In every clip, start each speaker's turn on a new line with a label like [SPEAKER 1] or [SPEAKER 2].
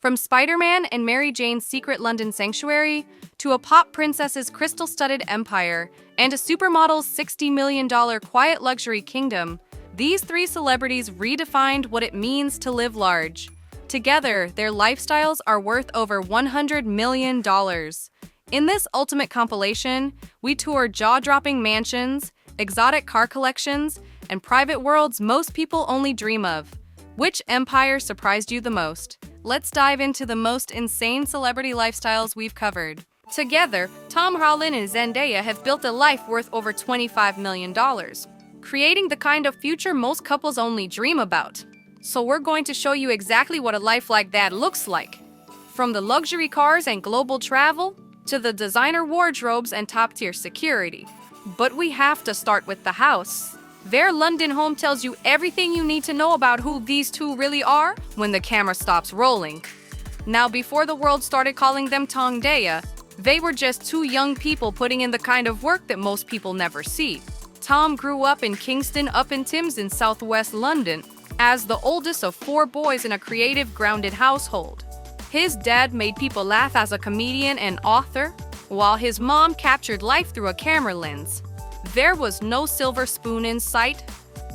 [SPEAKER 1] From Spider-Man and Mary Jane's secret London sanctuary, to a pop princess's crystal-studded empire, and a supermodel's $60 million quiet luxury kingdom, these three celebrities redefined what it means to live large. Together, their lifestyles are worth over $100 million. In this ultimate compilation, we tour jaw-dropping mansions, exotic car collections, and private worlds most people only dream of. Which empire surprised you the most? Let's dive into the most insane celebrity lifestyles we've covered. Together, Tom Holland and Zendaya have built a life worth over $25 million, creating the kind of future most couples only dream about. So we're going to show you exactly what a life like that looks like. From the luxury cars and global travel, to the designer wardrobes and top-tier security. But we have to start with the house. Their London home tells you everything you need to know about who these two really are when the camera stops rolling. Now, before the world started calling them Tongdaya, they were just two young people putting in the kind of work that most people never see. Tom grew up in Kingston upon Thames in southwest London, as the oldest of four boys in a creative, grounded household. His dad made people laugh as a comedian and author, while his mom captured life through a camera lens. There was no silver spoon in sight,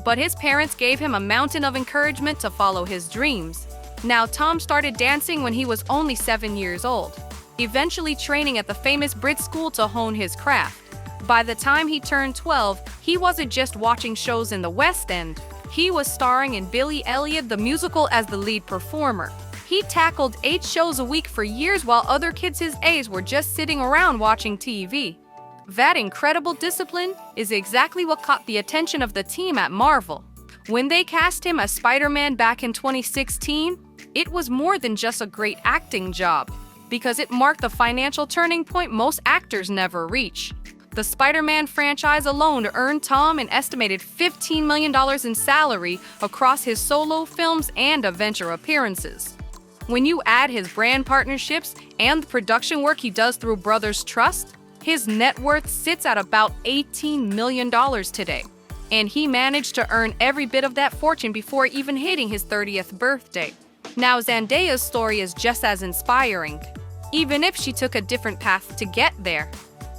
[SPEAKER 1] but his parents gave him a mountain of encouragement to follow his dreams. Now, Tom started dancing when he was only 7 years old, eventually training at the famous Brit School to hone his craft. By the time he turned 12, he wasn't just watching shows in the West End. He was starring in Billy Elliot the musical as the lead performer. He tackled 8 shows a week for years while other kids his age were just sitting around watching TV. That incredible discipline is exactly what caught the attention of the team at Marvel. When they cast him as Spider-Man back in 2016, it was more than just a great acting job, because it marked the financial turning point most actors never reach. The Spider-Man franchise alone earned Tom an estimated $15 million in salary across his solo films and adventure appearances. When you add his brand partnerships and the production work he does through Brothers Trust, his net worth sits at about $18 million today. And he managed to earn every bit of that fortune before even hitting his 30th birthday. Now, Zendaya's story is just as inspiring, even if she took a different path to get there.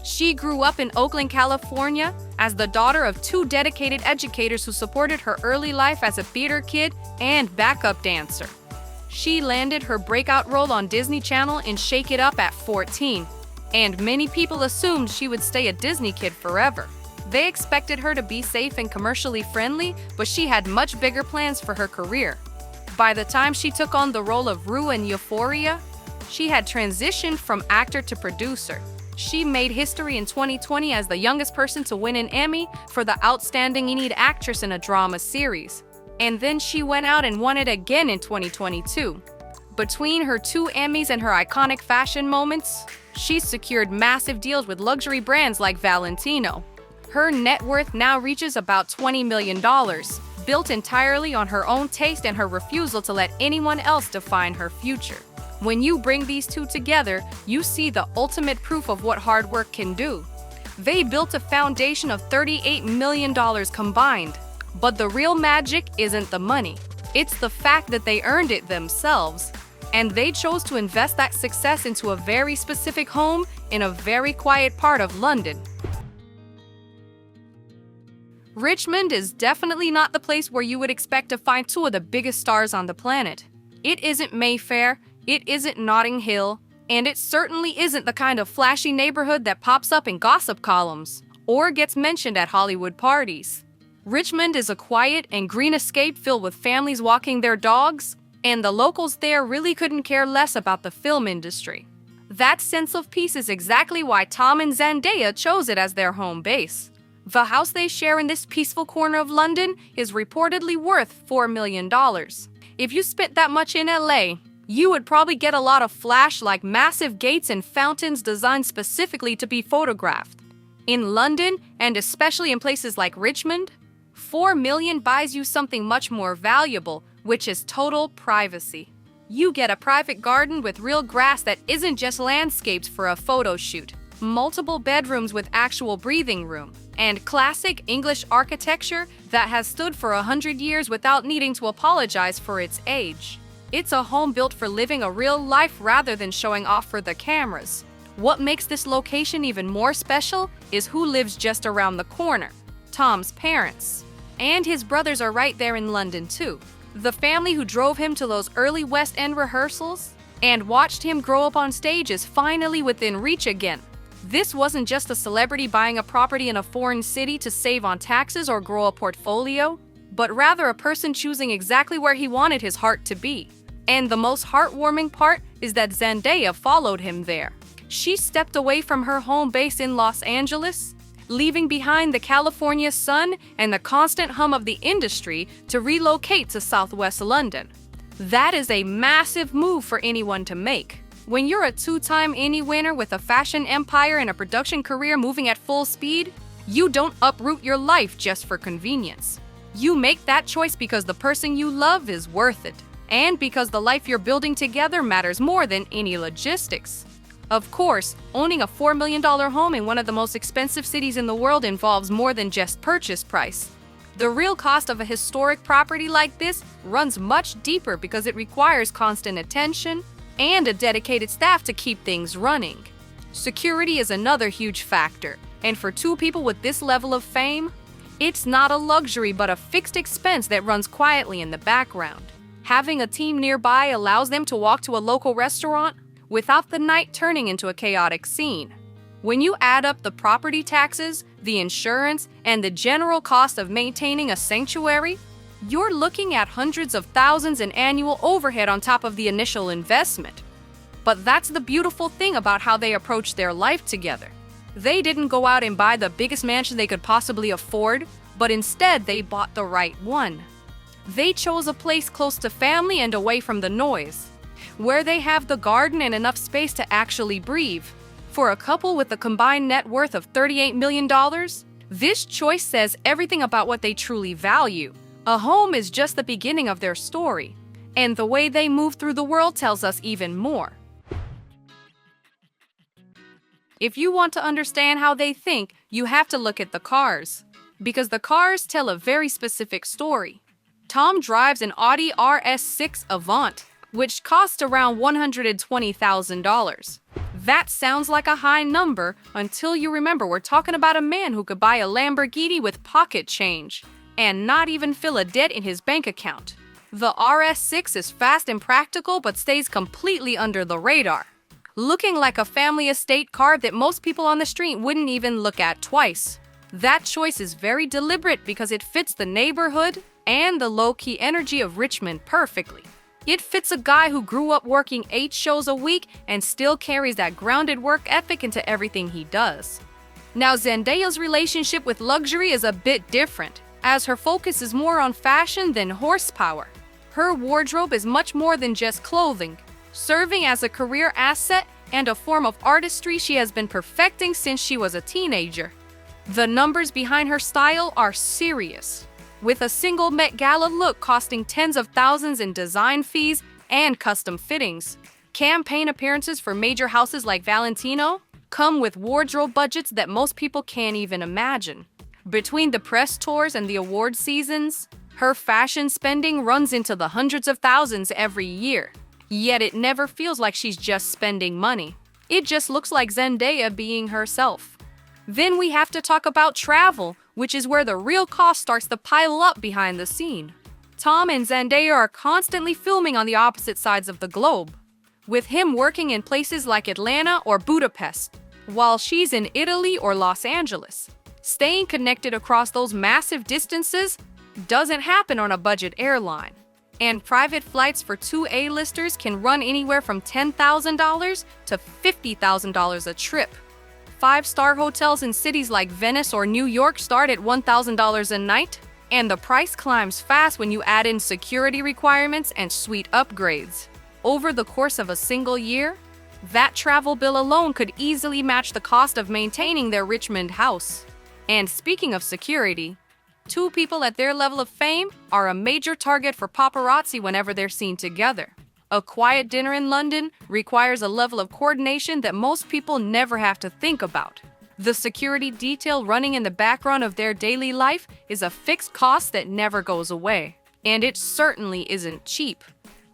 [SPEAKER 1] She grew up in Oakland, California, as the daughter of 2 dedicated educators who supported her early life as a theater kid and backup dancer. She landed her breakout role on Disney Channel in Shake It Up at 14, and many people assumed she would stay a Disney kid forever. They expected her to be safe and commercially friendly, but she had much bigger plans for her career. By the time she took on the role of Rue in Euphoria, she had transitioned from actor to producer. She made history in 2020 as the youngest person to win an Emmy for the Outstanding Lead Actress in a Drama Series. And then she went out and won it again in 2022. Between her 2 Emmys and her iconic fashion moments, she's secured massive deals with luxury brands like Valentino. Her net worth now reaches about $20 million, built entirely on her own taste and her refusal to let anyone else define her future. When you bring these two together, you see the ultimate proof of what hard work can do. They built a foundation of $38 million combined. But the real magic isn't the money. It's the fact that they earned it themselves. And they chose to invest that success into a very specific home in a very quiet part of London. Richmond is definitely not the place where you would expect to find 2 of the biggest stars on the planet. It isn't Mayfair, it isn't Notting Hill, and it certainly isn't the kind of flashy neighborhood that pops up in gossip columns or gets mentioned at Hollywood parties. Richmond is a quiet and green escape filled with families walking their dogs, and the locals there really couldn't care less about the film industry. That sense of peace is exactly why Tom and Zendaya chose it as their home base. The house they share in this peaceful corner of London is reportedly worth $4 million. If you spent that much in LA, you would probably get a lot of flash like massive gates and fountains designed specifically to be photographed. In London, and especially in places like Richmond, $4 million buys you something much more valuable, which is total privacy. You get a private garden with real grass that isn't just landscapes for a photo shoot, multiple bedrooms with actual breathing room, and classic English architecture that has stood for 100 years without needing to apologize for its age. It's a home built for living a real life rather than showing off for the cameras. What makes this location even more special is who lives just around the corner. Tom's parents. And his brothers are right there in London too. The family who drove him to those early West End rehearsals and watched him grow up on stage is finally within reach again. This wasn't just a celebrity buying a property in a foreign city to save on taxes or grow a portfolio, but rather a person choosing exactly where he wanted his heart to be. And the most heartwarming part is that Zendaya followed him there. She stepped away from her home base in Los Angeles, leaving behind the California sun and the constant hum of the industry to relocate to Southwest London. That is a massive move for anyone to make. When you're a two-time Emmy winner with a fashion empire and a production career moving at full speed, you don't uproot your life just for convenience. You make that choice because the person you love is worth it, and because the life you're building together matters more than any logistics. Of course, owning a $4 million home in one of the most expensive cities in the world involves more than just purchase price. The real cost of a historic property like this runs much deeper because it requires constant attention and a dedicated staff to keep things running. Security is another huge factor, and for two people with this level of fame, it's not a luxury but a fixed expense that runs quietly in the background. Having a team nearby allows them to walk to a local restaurant without the night turning into a chaotic scene. When you add up the property taxes, the insurance, and the general cost of maintaining a sanctuary, you're looking at hundreds of thousands in annual overhead on top of the initial investment. But that's the beautiful thing about how they approach their life together. They didn't go out and buy the biggest mansion they could possibly afford, but instead they bought the right one. They chose a place close to family and away from the noise, where they have the garden and enough space to actually breathe. For a couple with a combined net worth of $38 million, this choice says everything about what they truly value. A home is just the beginning of their story, and the way they move through the world tells us even more. If you want to understand how they think, you have to look at the cars, because the cars tell a very specific story. Tom drives an Audi RS6 Avant, which costs around $120,000. That sounds like a high number until you remember we're talking about a man who could buy a Lamborghini with pocket change and not even fill a debt in his bank account. The RS6 is fast and practical but stays completely under the radar, looking like a family estate car that most people on the street wouldn't even look at twice. That choice is very deliberate because it fits the neighborhood and the low-key energy of Richmond perfectly. It fits a guy who grew up working 8 shows a week and still carries that grounded work ethic into everything he does. Now, Zendaya's relationship with luxury is a bit different, as her focus is more on fashion than horsepower. Her wardrobe is much more than just clothing, serving as a career asset and a form of artistry she has been perfecting since she was a teenager. The numbers behind her style are serious, with a single Met Gala look costing tens of thousands in design fees and custom fittings. Campaign appearances for major houses like Valentino come with wardrobe budgets that most people can't even imagine. Between the press tours and the award seasons, her fashion spending runs into the hundreds of thousands every year. Yet it never feels like she's just spending money. It just looks like Zendaya being herself. Then we have to talk about travel, which is where the real cost starts to pile up behind the scene. Tom and Zendaya are constantly filming on the opposite sides of the globe, with him working in places like Atlanta or Budapest, while she's in Italy or Los Angeles. Staying connected across those massive distances doesn't happen on a budget airline, and private flights for 2 A-listers can run anywhere from $10,000 to $50,000 a trip. 5-star hotels in cities like Venice or New York start at $1,000 a night, and the price climbs fast when you add in security requirements and suite upgrades. Over the course of a single year, that travel bill alone could easily match the cost of maintaining their Richmond house. And speaking of security, 2 people at their level of fame are a major target for paparazzi whenever they're seen together. A quiet dinner in London requires a level of coordination that most people never have to think about. The security detail running in the background of their daily life is a fixed cost that never goes away. And it certainly isn't cheap.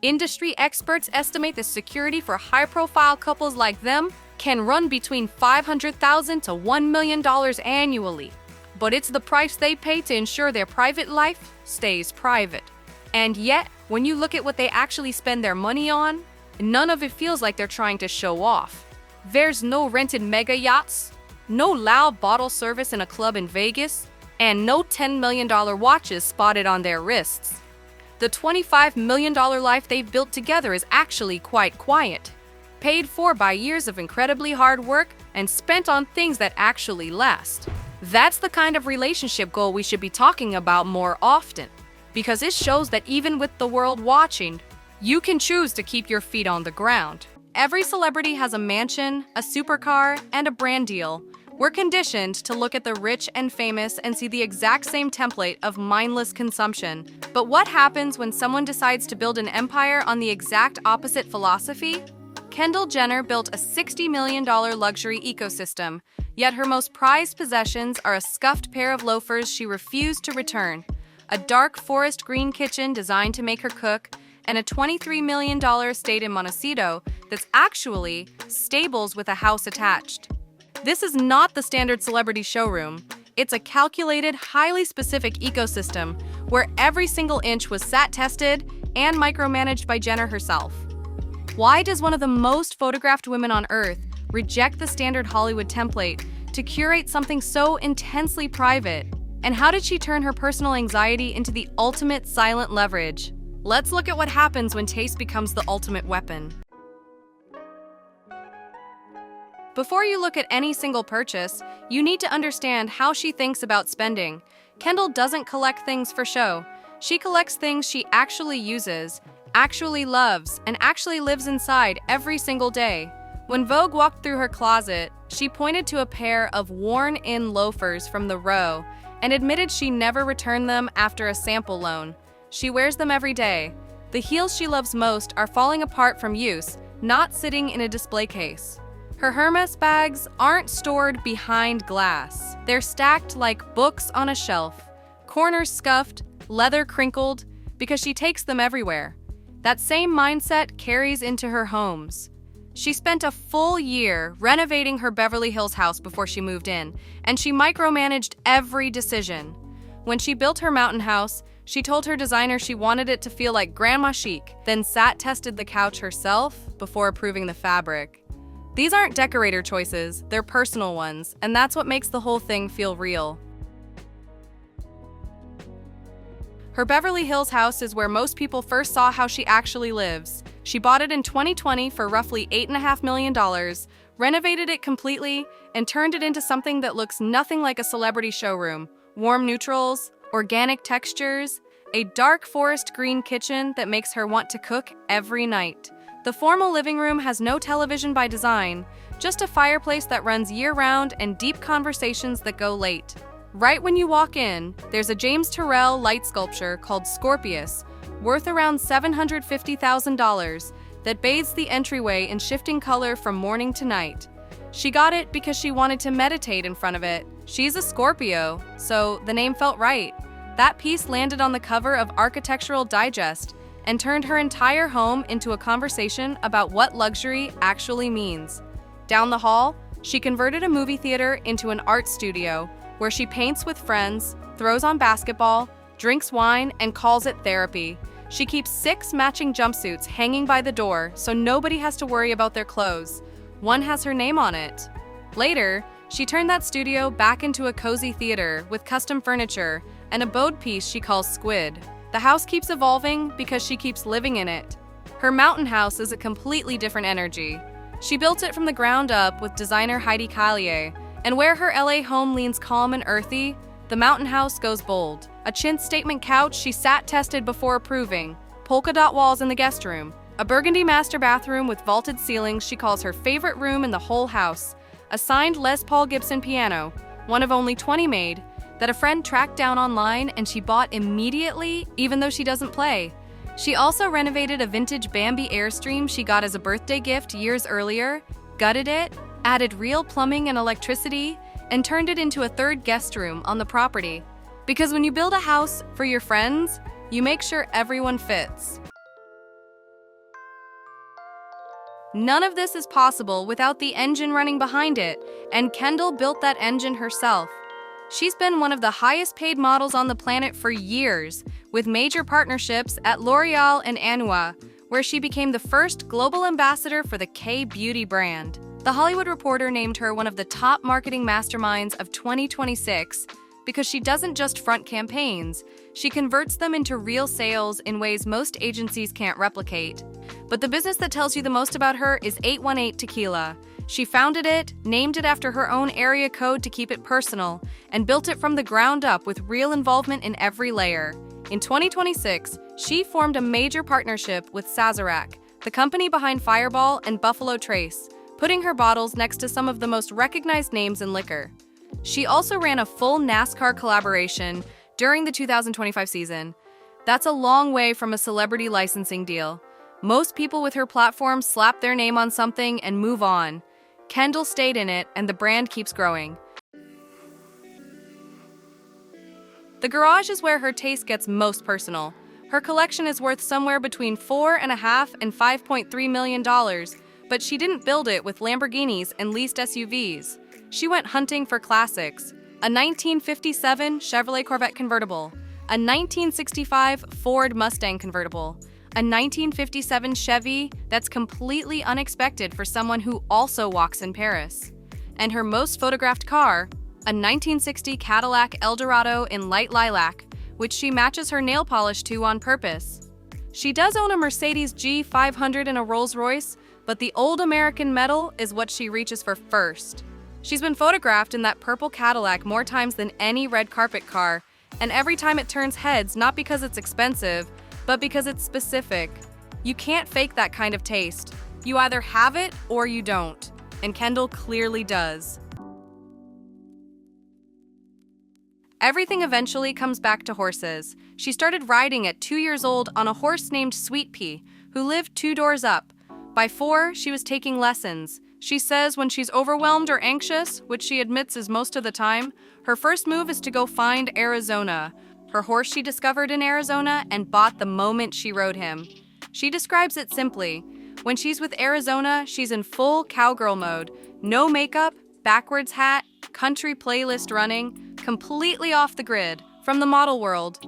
[SPEAKER 1] Industry experts estimate the security for high-profile couples like them can run between $500,000 to $1 million annually. But it's the price they pay to ensure their private life stays private. And yet, when you look at what they actually spend their money on, none of it feels like they're trying to show off. There's no rented mega yachts, no loud bottle service in a club in Vegas, and no $10 million watches spotted on their wrists. The $25 million life they've built together is actually quite quiet, paid for by years of incredibly hard work and spent on things that actually last. That's the kind of relationship goal we should be talking about more often, because it shows that even with the world watching, you can choose to keep your feet on the ground. Every celebrity has a mansion, a supercar, and a brand deal. We're conditioned to look at the rich and famous and see the exact same template of mindless consumption. But what happens when someone decides to build an empire on the exact opposite philosophy? Kendall Jenner built a $60 million luxury ecosystem, yet her most prized possessions are a scuffed pair of loafers she refused to return, a dark forest green kitchen designed to make her cook, and a $23 million estate in Montecito that's actually stables with a house attached. This is not the standard celebrity showroom. It's a calculated, highly specific ecosystem where every single inch was SAT-tested and micromanaged by Jenner herself. Why does one of the most photographed women on Earth reject the standard Hollywood template to curate something so intensely private? And how did she turn her personal anxiety into the ultimate silent leverage? Let's look at what happens when taste becomes the ultimate weapon. Before you look at any single purchase, you need to understand how she thinks about spending. Kendall doesn't collect things for show. She collects things she actually uses, actually loves, and actually lives inside every single day. When Vogue walked through her closet, she pointed to a pair of worn-in loafers from the row and admitted she never returned them after a sample loan. She wears them every day. The heels she loves most are falling apart from use, not sitting in a display case. Her Hermes bags aren't stored behind glass. They're stacked like books on a shelf, corners scuffed, leather crinkled, because she takes them everywhere. That same mindset carries into her homes. She spent a full year renovating her Beverly Hills house before she moved in, and she micromanaged every decision. When she built her mountain house, she told her designer she wanted it to feel like grandma chic, then SAT-tested the couch herself before approving the fabric. These aren't decorator choices, they're personal ones, and that's what makes the whole thing feel real. Her Beverly Hills house is where most people first saw how she actually lives. She bought it in 2020 for roughly $8.5 million, renovated it completely, and turned it into something that looks nothing like a celebrity showroom. Warm neutrals, organic textures, a dark forest green kitchen that makes her want to cook every night. The formal living room has no television by design, just a fireplace that runs year-round and deep conversations that go late. Right when you walk in, there's a James Turrell light sculpture called Scorpius, worth around $750,000, that bathes the entryway in shifting color from morning to night. She got it because she wanted to meditate in front of it. She's a Scorpio, so the name felt right. That piece landed on the cover of Architectural Digest and turned her entire home into a conversation about what luxury actually means. Down the hall, she converted a movie theater into an art studio where she paints with friends, throws on basketball, drinks wine, and calls it therapy. She keeps 6 matching jumpsuits hanging by the door so nobody has to worry about their clothes. One has her name on it. Later, she turned that studio back into a cozy theater with custom furniture and a bode piece she calls Squid. The house keeps evolving because she keeps living in it. Her mountain house is a completely different energy. She built it from the ground up with designer Heidi Collier, and where her LA home leans calm and earthy, the mountain house goes bold. A chintz statement couch she SAT-tested before approving, polka dot walls in the guest room, a burgundy master bathroom with vaulted ceilings she calls her favorite room in the whole house, a signed Les Paul Gibson piano, one of only 20 made, that a friend tracked down online and she bought immediately, even though she doesn't play. She also renovated a vintage Bambi Airstream she got as a birthday gift years earlier, gutted it, added real plumbing and electricity, and turned it into a 3rd guest room on the property. Because when you build a house for your friends, you make sure everyone fits. None of this is possible without the engine running behind it, and Kendall built that engine herself. She's been one of the highest-paid models on the planet for years, with major partnerships at L'Oreal and Anua, where she became the first global ambassador for the K-beauty brand. The Hollywood Reporter named her one of the top marketing masterminds of 2026 because she doesn't just front campaigns, she converts them into real sales in ways most agencies can't replicate. But the business that tells you the most about her is 818 Tequila. She founded it, named it after her own area code to keep it personal, and built it from the ground up with real involvement in every layer. In 2026, she formed a major partnership with Sazerac, the company behind Fireball and Buffalo Trace, putting her bottles next to some of the most recognized names in liquor. She also ran a full NASCAR collaboration during the 2025 season. That's a long way from a celebrity licensing deal. Most people with her platform slap their name on something and move on. Kendall stayed in it, and the brand keeps growing. The garage is where her taste gets most personal. Her collection is worth somewhere between $4.5 and $5.3 million, but she didn't build it with Lamborghinis and leased SUVs. She went hunting for classics: a 1957 Chevrolet Corvette convertible, a 1965 Ford Mustang convertible, a 1957 Chevy that's completely unexpected for someone who also walks in Paris, and her most photographed car, a 1960 Cadillac Eldorado in light lilac, which she matches her nail polish to on purpose. She does own a Mercedes G500 and a Rolls-Royce, but the old American metal is what she reaches for first. She's been photographed in that purple Cadillac more times than any red carpet car, and every time it turns heads, not because it's expensive, but because it's specific. You can't fake that kind of taste. You either have it or you don't, and Kendall clearly does. Everything eventually comes back to horses. She started riding at 2 years old on a horse named Sweet Pea, who lived 2 doors up. By 4, she was taking lessons. She says when she's overwhelmed or anxious, which she admits is most of the time, her first move is to go find Arizona, her horse she discovered in Arizona and bought the moment she rode him. She describes it simply: when she's with Arizona, she's in full cowgirl mode, no makeup, backwards hat, country playlist running, completely off the grid, from the model world.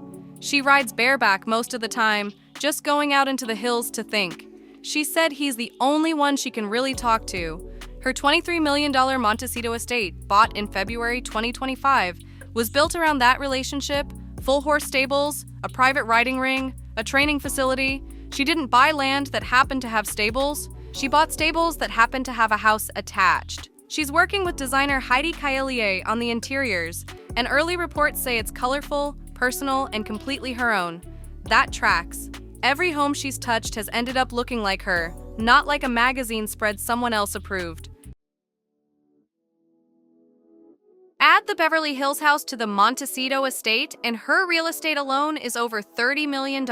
[SPEAKER 1] She rides bareback most of the time, just going out into the hills to think. She said he's the only one she can really talk to. Her $23 million Montecito estate, bought in February 2025, was built around that relationship: full horse stables, a private riding ring, a training facility. She didn't buy land that happened to have stables. She bought stables that happened to have a house attached. She's working with designer Heidi Caillier on the interiors, and early reports say it's colorful, personal, and completely her own. That tracks. Every home she's touched has ended up looking like her, not like a magazine spread someone else approved. Add the Beverly Hills house to the Montecito estate, and her real estate alone is over $30 million.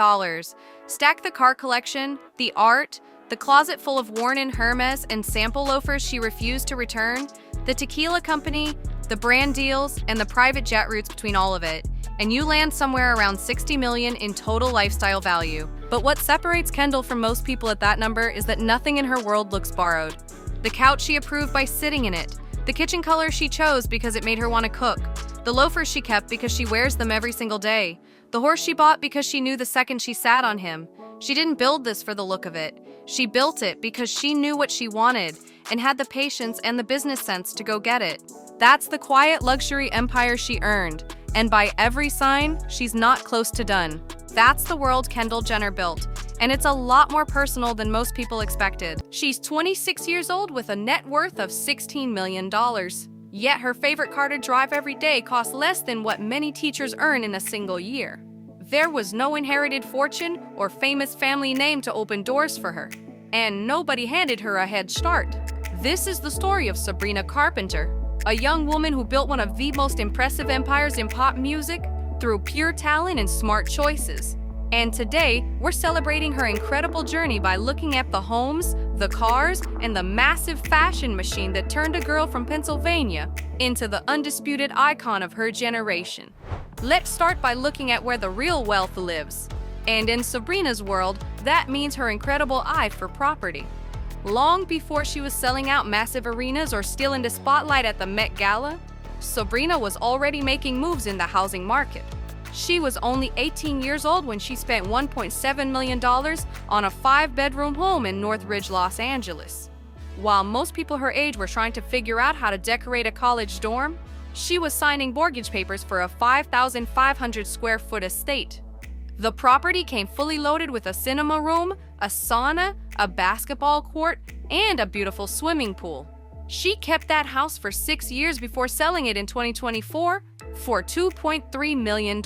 [SPEAKER 1] Stack the car collection, the art, the closet full of worn-in Hermes and sample loafers she refused to return, the tequila company, the brand deals, and the private jet routes between all of it, and you land somewhere around $60 million in total lifestyle value. But what separates Kendall from most people at that number is that nothing in her world looks borrowed. The couch she approved by sitting in it, the kitchen color she chose because it made her want to cook, the loafers she kept because she wears them every single day, the horse she bought because she knew the second she sat on him. She didn't build this for the look of it. She built it because she knew what she wanted and had the patience and the business sense to go get it. That's the quiet luxury empire she earned, and by every sign, she's not close to done. That's the world Kendall Jenner built, and it's a lot more personal than most people expected. She's 26 years old with a net worth of $16 million. Yet her favorite car to drive every day costs less than what many teachers earn in a single year. There was no inherited fortune or famous family name to open doors for her, and nobody handed her a head start. This is the story of Sabrina Carpenter, a young woman who built one of the most impressive empires in pop music through pure talent and smart choices. And today, we're celebrating her incredible journey by looking at the homes, the cars, and the massive fashion machine that turned a girl from Pennsylvania into the undisputed icon of her generation. Let's start by looking at where the real wealth lives. And in Sabrina's world, that means her incredible eye for property. Long before she was selling out massive arenas or stealing the spotlight at the Met Gala, Sabrina was already making moves in the housing market. She was only 18 years old when she spent $1.7 million on a 5-bedroom home in Northridge, Los Angeles. While most people her age were trying to figure out how to decorate a college dorm, she was signing mortgage papers for a 5,500 square foot estate. The property came fully loaded with a cinema room, a sauna, a basketball court, and a beautiful swimming pool. She kept that house for 6 years before selling it in 2024 for $2.3 million,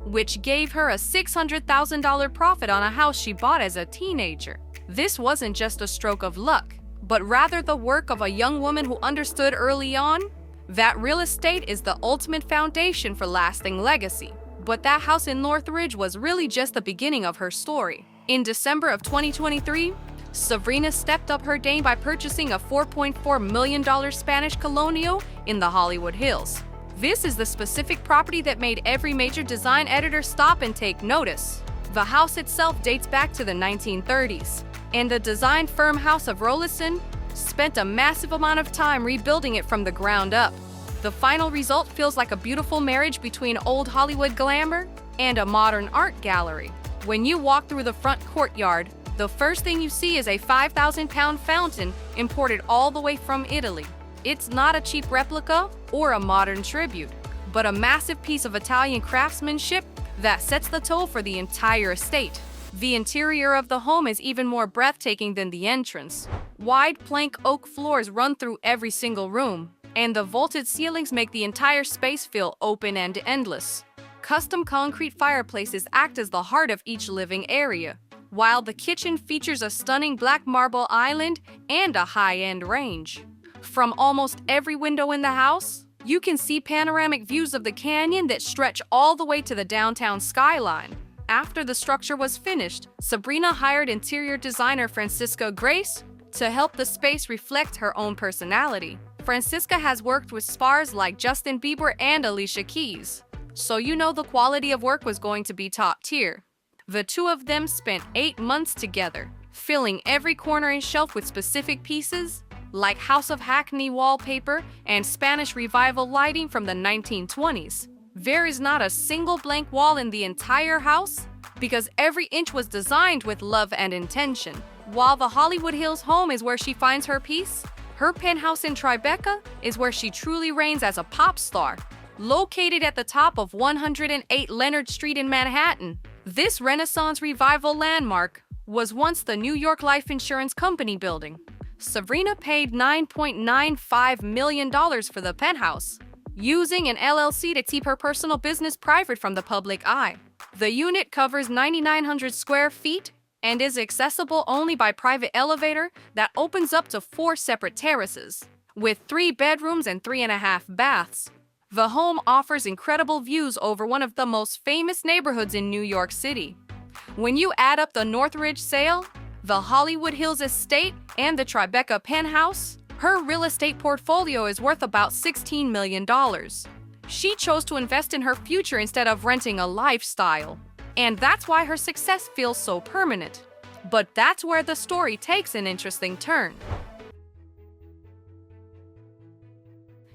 [SPEAKER 1] which gave her a $600,000 profit on a house she bought as a teenager. This wasn't just a stroke of luck, but rather the work of a young woman who understood early on that real estate is the ultimate foundation for lasting legacy. But that house in Northridge was really just the beginning of her story. In December of 2023, Sabrina stepped up her game by purchasing a $4.4 million Spanish colonial in the Hollywood Hills. This is the specific property that made every major design editor stop and take notice. The house itself dates back to the 1930s, and the design firm House of Rollison spent a massive amount of time rebuilding it from the ground up. The final result feels like a beautiful marriage between old Hollywood glamour and a modern art gallery. When you walk through the front courtyard, the first thing you see is a 5,000-pound fountain imported all the way from Italy. It's not a cheap replica or a modern tribute, but a massive piece of Italian craftsmanship that sets the tone for the entire estate. The interior of the home is even more breathtaking than the entrance. Wide plank oak floors run through every single room, and the vaulted ceilings make the entire space feel open and endless. Custom concrete fireplaces act as the heart of each living area, while the kitchen features a stunning black marble island and a high-end range. From almost every window in the house, you can see panoramic views of the canyon that stretch all the way to the downtown skyline. After the structure was finished, Sabrina hired interior designer Francisca Grace to help the space reflect her own personality. Francisca has worked with stars like Justin Bieber and Alicia Keys, so you know the quality of work was going to be top tier. The two of them spent 8 months together, filling every corner and shelf with specific pieces like House of Hackney wallpaper and Spanish Revival lighting from the 1920s. There is not a single blank wall in the entire house because every inch was designed with love and intention. While the Hollywood Hills home is where she finds her peace, her penthouse in Tribeca is where she truly reigns as a pop star. Located at the top of 108 Leonard Street in Manhattan, this Renaissance Revival landmark was once the New York Life Insurance Company building. Sabrina paid $9.95 million for the penthouse, using an LLC to keep her personal business private from the public eye. The unit covers 9,900 square feet and is accessible only by private elevator that opens up to 4 separate terraces, with 3 bedrooms and 3.5 baths. The home offers incredible views over one of the most famous neighborhoods in New York City. When you add up the Northridge sale, the Hollywood Hills estate, and the Tribeca penthouse, her real estate portfolio is worth about $16 million. She chose to invest in her future instead of renting a lifestyle. And that's why her success feels so permanent. But that's where the story takes an interesting turn.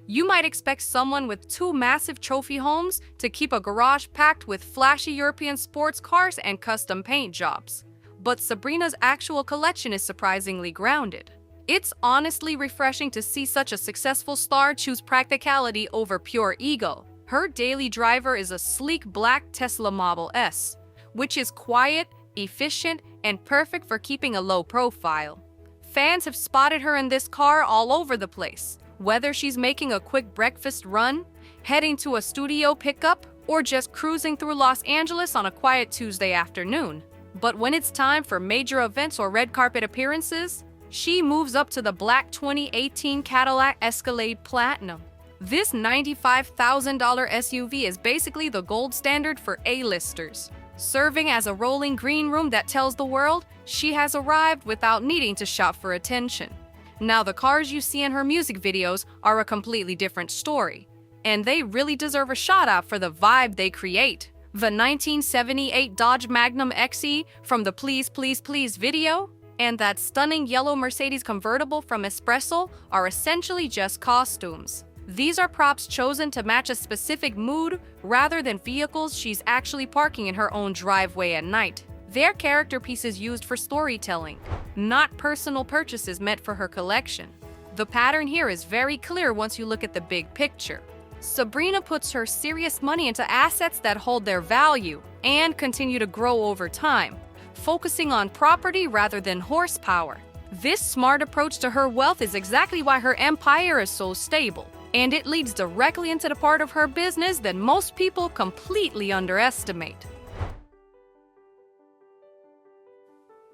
[SPEAKER 1] You might expect someone with 2 massive trophy homes to keep a garage packed with flashy European sports cars and custom paint jobs. But Sabrina's actual collection is surprisingly grounded. It's honestly refreshing to see such a successful star choose practicality over pure ego. Her daily driver is a sleek black Tesla Model S, which is quiet, efficient, and perfect for keeping a low profile. Fans have spotted her in this car all over the place, whether she's making a quick breakfast run, heading to a studio pickup, or just cruising through Los Angeles on a quiet Tuesday afternoon. But when it's time for major events or red carpet appearances, she moves up to the black 2018 Cadillac Escalade Platinum. This $95,000 SUV is basically the gold standard for A-listers, serving as a rolling green room that tells the world she has arrived without needing to shop for attention. Now, the cars you see in her music videos are a completely different story, and they really deserve a shout-out for the vibe they create. The 1978 Dodge Magnum XE from the Please Please Please video and that stunning yellow Mercedes convertible from Espresso are essentially just costumes. These are props chosen to match a specific mood rather than vehicles she's actually parking in her own driveway at night. They're character pieces used for storytelling, not personal purchases meant for her collection. The pattern here is very clear once you look at the big picture. Sabrina puts her serious money into assets that hold their value and continue to grow over time, focusing on property rather than horsepower. This smart approach to her wealth is exactly why her empire is so stable, and it leads directly into the part of her business that most people completely underestimate.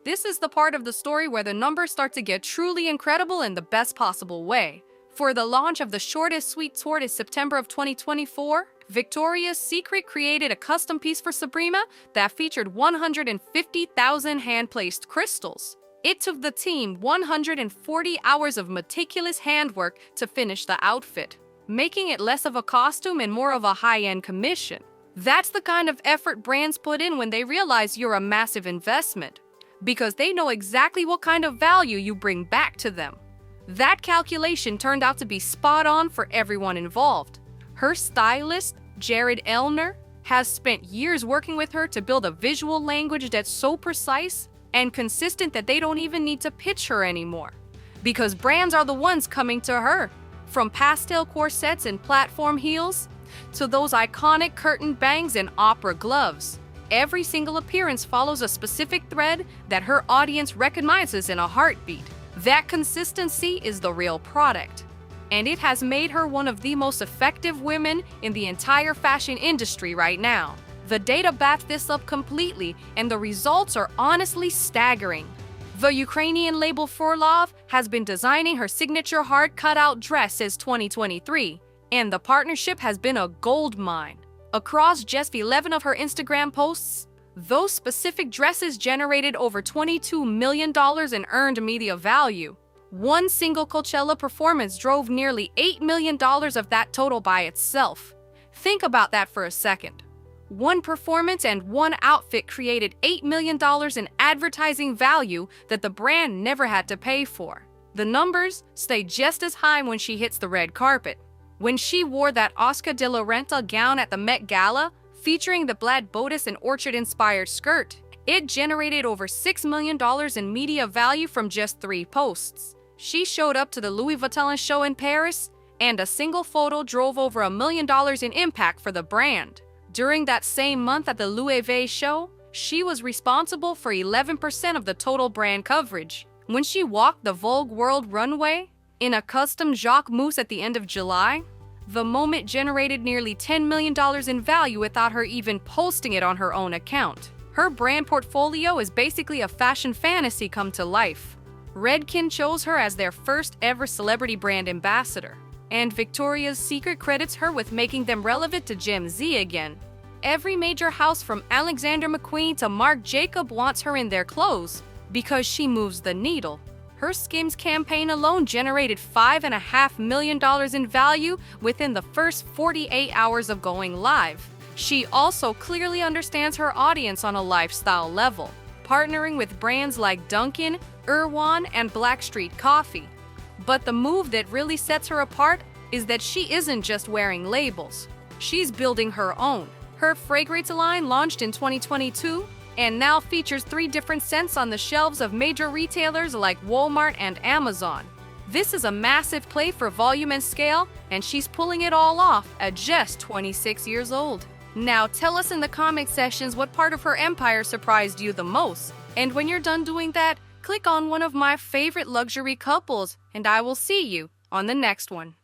[SPEAKER 1] This is the part of the story where the numbers start to get truly incredible in the best possible way. For the launch of the shortest sweet tortoise September of 2024, Victoria's Secret created a custom piece for Sabrina that featured 150,000 hand-placed crystals. It took the team 140 hours of meticulous handwork to finish the outfit, making it less of a costume and more of a high-end commission. That's the kind of effort brands put in when they realize you're a massive investment, because they know exactly what kind of value you bring back to them. That calculation turned out to be spot on for everyone involved. Her stylist, Jared Elner, has spent years working with her to build a visual language that's so precise and consistent that they don't even need to pitch her anymore, because brands are the ones coming to her. From pastel corsets and platform heels to those iconic curtain bangs and opera gloves, every single appearance follows a specific thread that her audience recognizes in a heartbeat. That consistency is the real product, and it has made her one of the most effective women in the entire fashion industry right now. The data backs this up completely, and the results are honestly staggering. The Ukrainian label Forlov has been designing her signature hard cutout dress since 2023, and the partnership has been a gold mine. Across just 11 of her Instagram posts, those specific dresses generated over $22 million in earned media value. One single Coachella performance drove nearly $8 million of that total by itself. Think about that for a second. One performance and one outfit created $8 million in advertising value that the brand never had to pay for. The numbers stay just as high when she hits the red carpet. When she wore that Oscar de la Renta gown at the Met Gala, featuring the plaid bodice and orchard-inspired skirt, it generated over $6 million in media value from just 3 posts. She showed up to the Louis Vuitton show in Paris, and a single photo drove over $1 million in impact for the brand. During that same month at the Louis Vuitton show, she was responsible for 11% of the total brand coverage. When she walked the Vogue World runway in a custom Jacques Mousse at the end of July, the moment generated nearly $10 million in value without her even posting it on her own account. Her brand portfolio is basically a fashion fantasy come to life. Redken chose her as their first ever celebrity brand ambassador, and Victoria's Secret credits her with making them relevant to Gen Z again. Every major house from Alexander McQueen to Marc Jacob wants her in their clothes because she moves the needle. Her Skims campaign alone generated $5.5 million in value within the first 48 hours of going live. She also clearly understands her audience on a lifestyle level, partnering with brands like Dunkin', Erewhon, and Blackstreet Coffee. But the move that really sets her apart is that she isn't just wearing labels. She's building her own. Her fragrance line launched in 2022 and now features 3 different scents on the shelves of major retailers like Walmart and Amazon. This is a massive play for volume and scale, and she's pulling it all off at just 26 years old. Now tell us in the comment sections what part of her empire surprised you the most. And when you're done doing that, click on one of my favorite luxury couples, and I will see you on the next one.